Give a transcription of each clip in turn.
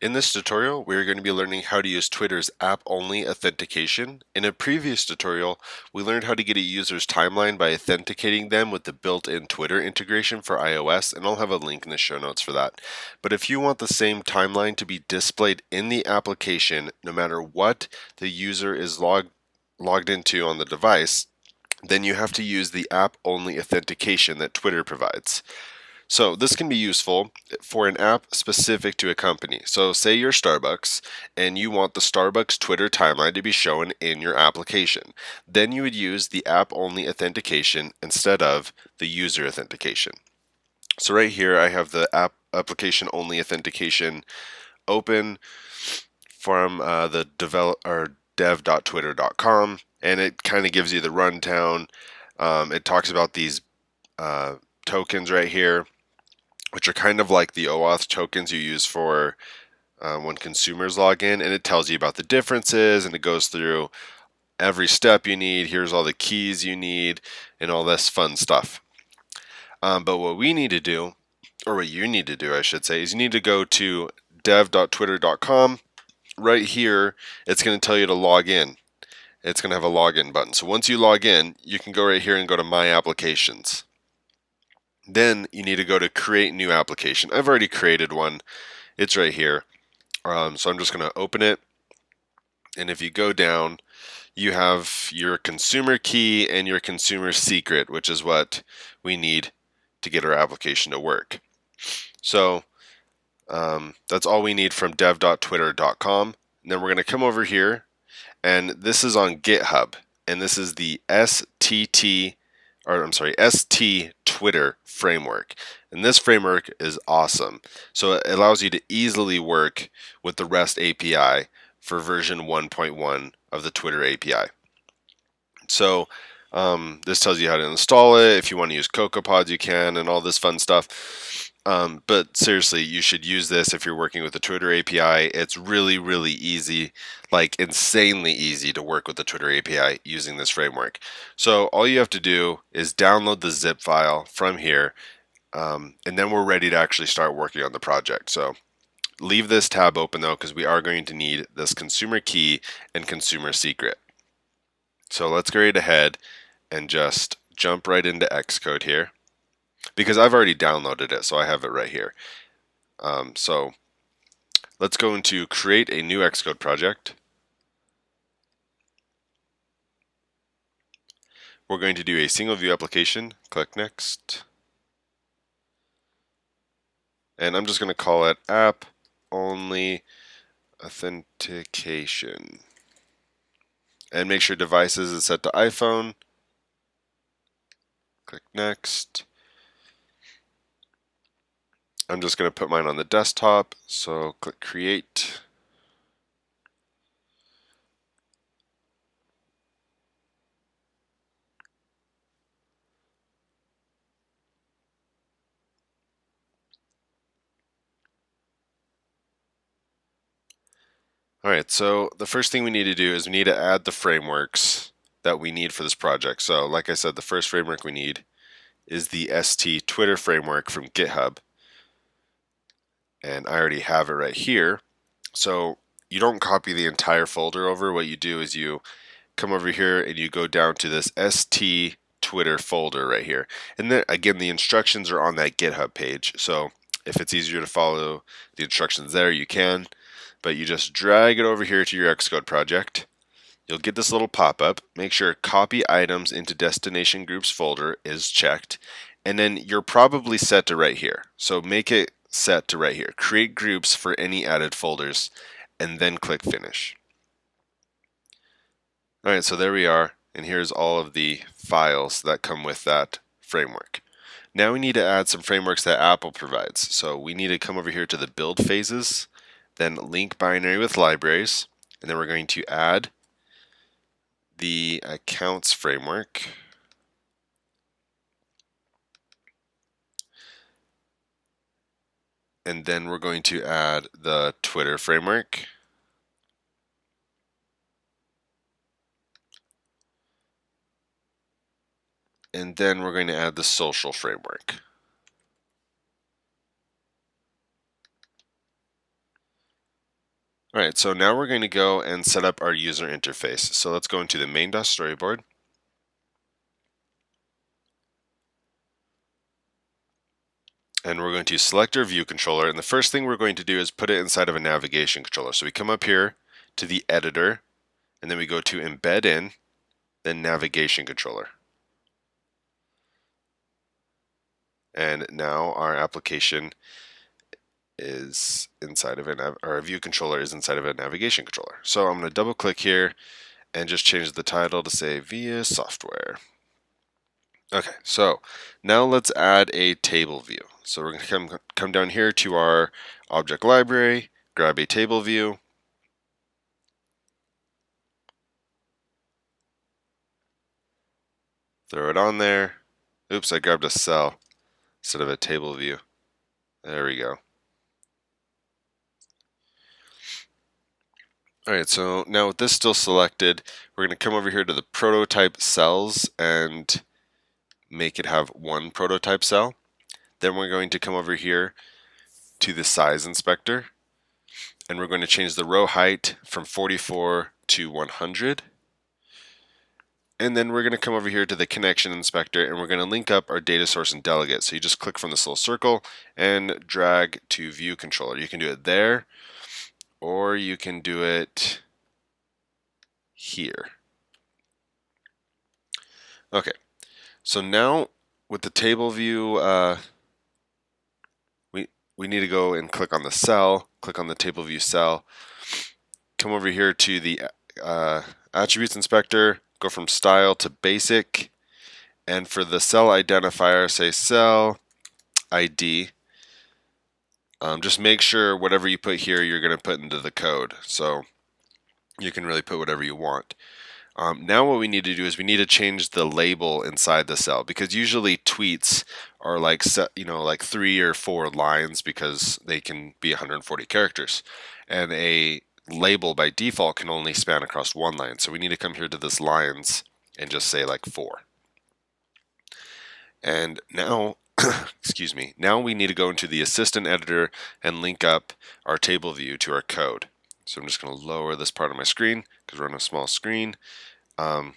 In this tutorial, we're going to be learning how to use Twitter's app-only authentication. In a previous tutorial, we learned how to get a user's timeline by authenticating them with the built-in Twitter integration for iOS, and I'll have a link in the show notes for that. But if you want the same timeline to be displayed in the application, no matter what the user is logged into on the device, then you have to use the app-only authentication that Twitter provides. So this can be useful for an app specific to a company. So say you're Starbucks and you want the Starbucks Twitter timeline to be shown in your application. Then you would use the app-only authentication instead of the user authentication. So right here I have the application only authentication open from the dev.twitter.com, and it kind of gives you the rundown. It talks about these tokens right here, which are kind of like the OAuth tokens you use for when consumers log in, and it tells you about the differences, and it goes through every step you need. Here's all the keys you need and all this fun stuff. But what we need to do, or what you need to do I should say, is you need to go to dev.twitter.com. Right here it's going to tell you to log in. It's going to have a login button. So once you log in, you can go right here and go to My Applications. Then you need to go to Create New Application. I've already created one. It's right here. So I'm just going to open it. And if you go down, you have your consumer key and your consumer secret, which is what we need to get our application to work. So that's all we need from dev.twitter.com. And then we're going to come over here, and this is on GitHub, and this is the ST Twitter framework. And this framework is awesome. So it allows you to easily work with the REST API for version 1.1 of the Twitter API. So this tells you how to install it. If you want to use CocoaPods, you can, and all this fun stuff. But seriously, you should use this if you're working with the Twitter API. It's really, really easy, like insanely easy to work with the Twitter API using this framework. So all you have to do is download the zip file from here, and then we're ready to actually start working on the project. So leave this tab open though, because we are going to need this consumer key and consumer secret. So let's go right ahead and just jump right into Xcode here, because I've already downloaded it, so I have it right here. So let's go into create a new Xcode project. We're going to do a single view application. Click next. And I'm just going to call it app only authentication. And make sure devices is set to iPhone. Click next. I'm just going to put mine on the desktop, so click create. Alright, so the first thing we need to do is we need to add the frameworks that we need for this project. So like I said, the first framework we need is the ST Twitter framework from GitHub. And I already have it right here. So you don't copy the entire folder over. What you do is you come over here and you go down to this ST Twitter folder right here. And then again, the instructions are on that GitHub page. So if it's easier to follow the instructions there, you can. But you just drag it over here to your Xcode project. You'll get this little pop-up. Make sure copy items into destination groups folder is checked. And then you're probably set to right here. So make it set to right here. Create groups for any added folders, and then click finish. Alright, so there we are, and here's all of the files that come with that framework. Now we need to add some frameworks that Apple provides. So we need to come over here to the build phases, then link binary with libraries, and then we're going to add the accounts framework. And then we're going to add the Twitter framework. And then we're going to add the social framework. All right, so now we're going to go and set up our user interface. So let's go into the main.storyboard. And we're going to select our view controller. And the first thing we're going to do is put it inside of a navigation controller. So we come up here to the editor, and then we go to embed in, then navigation controller. And now our application is inside of our view controller is inside of a navigation controller. So I'm going to double click here and just change the title to say VIA Software. Okay, so now let's add a table view. So we're going to come down here to our object library, grab a table view, throw it on there. Oops, I grabbed a cell instead of a table view. There we go. Alright, so now with this still selected, we're going to come over here to the prototype cells and make it have one prototype cell. Then we're going to come over here to the size inspector, and we're going to change the row height from 44 to 100. And then we're going to come over here to the connection inspector, and we're going to link up our data source and delegate. So you just click from this little circle and drag to view controller. You can do it there, or you can do it here. Okay, so now with the table view, we need to go and click on the cell, click on the table view cell, come over here to the attributes inspector, go from style to basic, and for the cell identifier, say cell ID. Just make sure whatever you put here, you're going to put into the code. So you can really put whatever you want. Now what we need to do is we need to change the label inside the cell, because usually tweets are like like 3 or 4 lines because they can be 140 characters, and a label by default can only span across 1 line. So we need to come here to this lines and just say like 4. And now excuse me, now we need to go into the assistant editor and link up our table view to our code. So I'm just going to lower this part of my screen because we're on a small screen.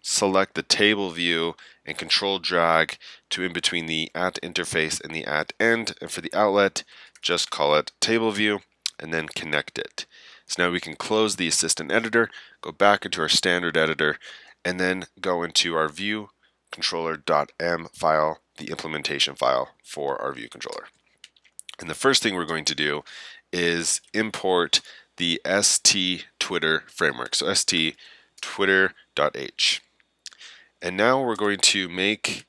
Select the table view and control drag to in between the at interface and the at end, and for the outlet just call it table view and then connect it. So now we can close the assistant editor, go back into our standard editor, and then go into our view controller.m file, the implementation file for our view controller. And the first thing we're going to do is import the ST Twitter framework. So ST Twitter.h. And now we're going to make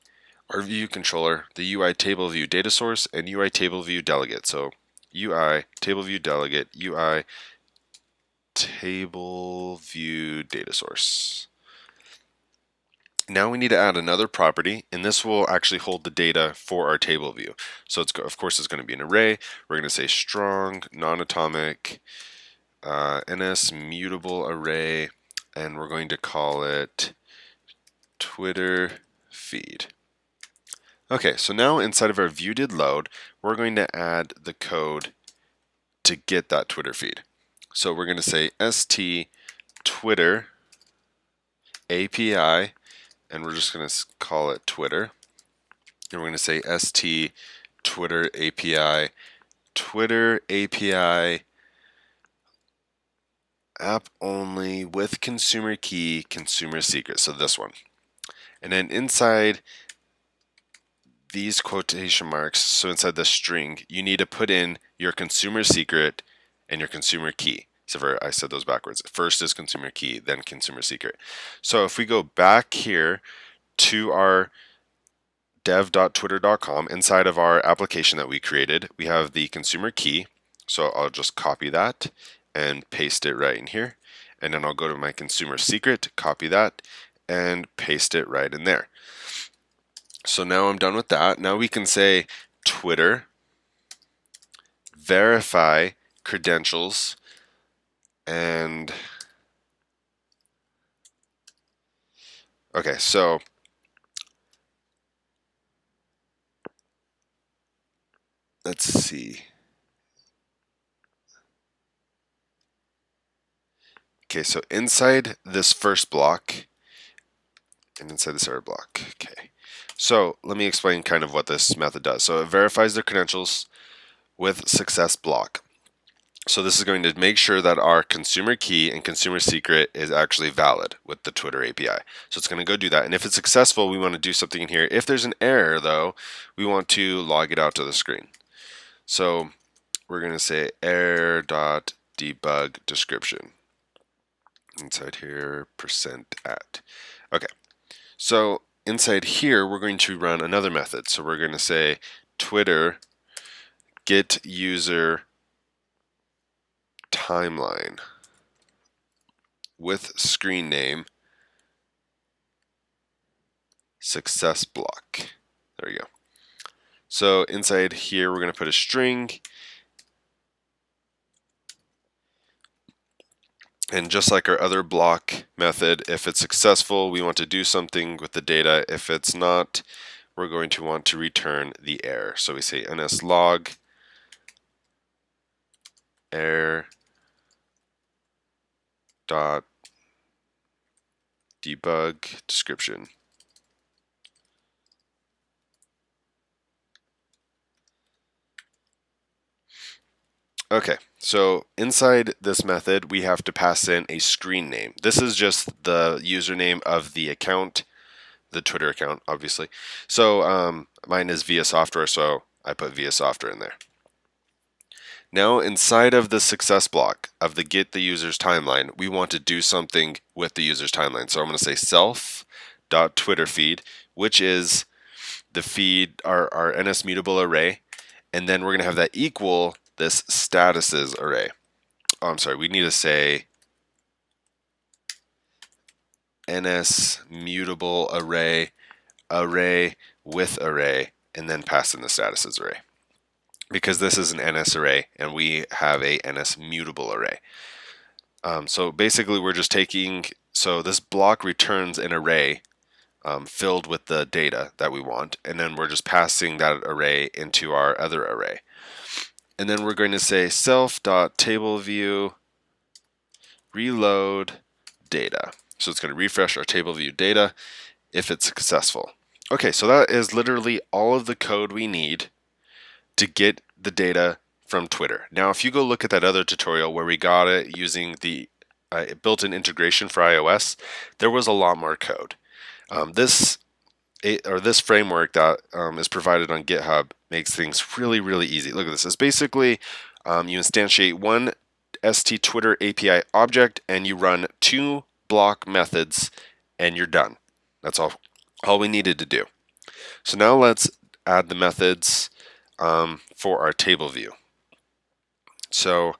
our view controller the UI table view data source and UI table view delegate. So UI table view delegate, UI table view data source. Now we need to add another property, and this will actually hold the data for our table view. So it's of course it's going to be an array. We're going to say strong non-atomic NS mutable array, and we're going to call it Twitter feed. Okay, so now inside of our view did load, we're going to add the code to get that Twitter feed. So we're going to say st Twitter API, and we're just going to call it Twitter. And we're going to say st Twitter API app only with consumer key consumer secret. So this one. And then inside these quotation marks, so inside the string, you need to put in your consumer secret and your consumer key. So I said those backwards. First is consumer key, then consumer secret. So if we go back here to our dev.twitter.com, inside of our application that we created, we have the consumer key. So I'll just copy that and paste it right in here. And then I'll go to my consumer secret, copy that, and paste it right in there. So now I'm done with that. Now we can say Twitter verify credentials, and okay, so let's see. Okay, so inside this first block and inside this other block. Okay, so let me explain kind of what this method does. So it verifies their credentials with success block. So this is going to make sure that our consumer key and consumer secret is actually valid with the Twitter API. So it's going to go do that. And if it's successful, we want to do something in here. If there's an error though, we want to log it out to the screen. So we're going to say error.debug description. Inside here, %at. Okay, so inside here, we're going to run another method. So we're going to say Twitter get user timeline with screen name success block. There you go. So inside here, we're going to put a string. And just like our other block method, if it's successful, we want to do something with the data. If it's not, we're going to want to return the error. So we say nslog error dot debug description. Okay, so inside this method, we have to pass in a screen name. This is just the username of the account, the Twitter account, obviously. So mine is Via Software, so I put Via Software in there. Now inside of the success block of the get the user's timeline, we want to do something with the user's timeline. So I'm going to say self.twitterfeed, which is the feed, our NS mutable array, and then we're going to have that equal this statuses array. Oh, I'm sorry, we need to say NS mutable array with array, and then pass in the statuses array. Because this is an NS array and we have a NS mutable array. So basically we're just taking, so this block returns an array filled with the data that we want, and then we're just passing that array into our other array. And then we're going to say self.tableview reload data. So it's going to refresh our table view data if it's successful. Okay, so that is literally all of the code we need to get the data from Twitter. Now, if you go look at that other tutorial where we got it using the built-in integration for iOS, there was a lot more code. This framework that is provided on GitHub makes things really, really easy. Look at this. It's basically you instantiate one ST Twitter API object and you run 2 block methods and you're done. That's all we needed to do. So now let's add the methods for our table view. So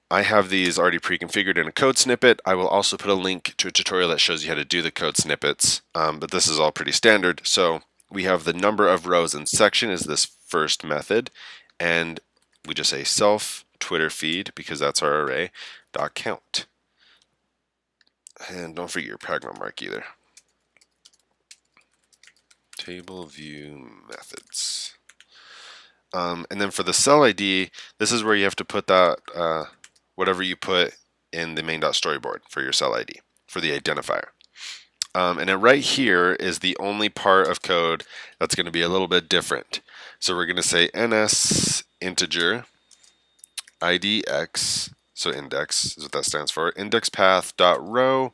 I have these already pre-configured in a code snippet. I will also put a link to a tutorial that shows you how to do the code snippets, but this is all pretty standard. So we have the number of rows in section is this first method, and we just say self Twitter feed because that's our array dot count. And don't forget your pragma mark either. Table view methods. And then for the cell ID, this is where you have to put that whatever you put in the main.storyboard for your cell ID, for the identifier. And then right here is the only part of code that's going to be a little bit different. So we're going to say ns integer idx, so index is what that stands for, index path dot row,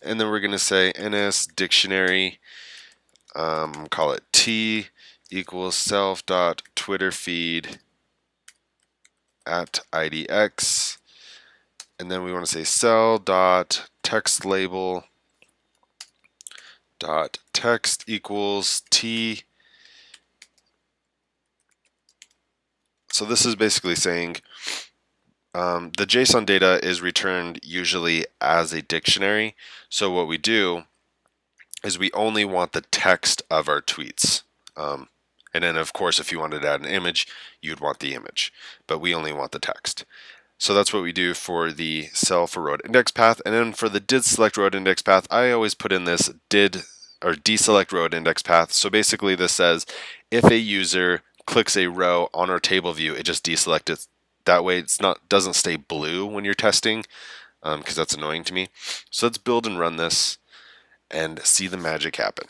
and then we're going to say ns dictionary, call it t equals self dot Twitter feed at idx, and then we want to say cell dot text label dot text equals t. So this is basically saying the JSON data is returned usually as a dictionary. So what we do is we only want the text of our tweets. And then of course if you wanted to add an image, you'd want the image, but we only want the text. So that's what we do for the cell for road index path. And then for the did select road index path, I always put in this did or deselect road index path. So basically this says if a user clicks a row on our table view, it just deselects That way it's not doesn't stay blue when you're testing, because that's annoying to me. So let's build and run this and see the magic happen.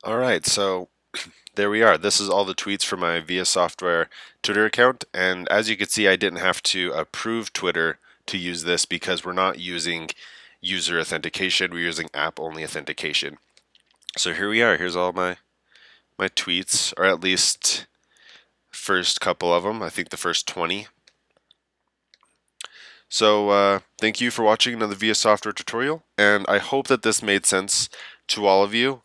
All right, so there we are. This is all the tweets from my VS Software Twitter account, and as you can see, I didn't have to approve Twitter to use this because we're not using user authentication, we're using app-only authentication. So here we are. Here's all my tweets, or at least first couple of them. I think the first 20. So thank you for watching another VS Software tutorial, and I hope that this made sense to all of you.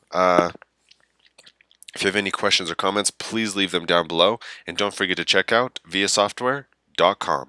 If you have any questions or comments, please leave them down below, and don't forget to check out vssoftware.com.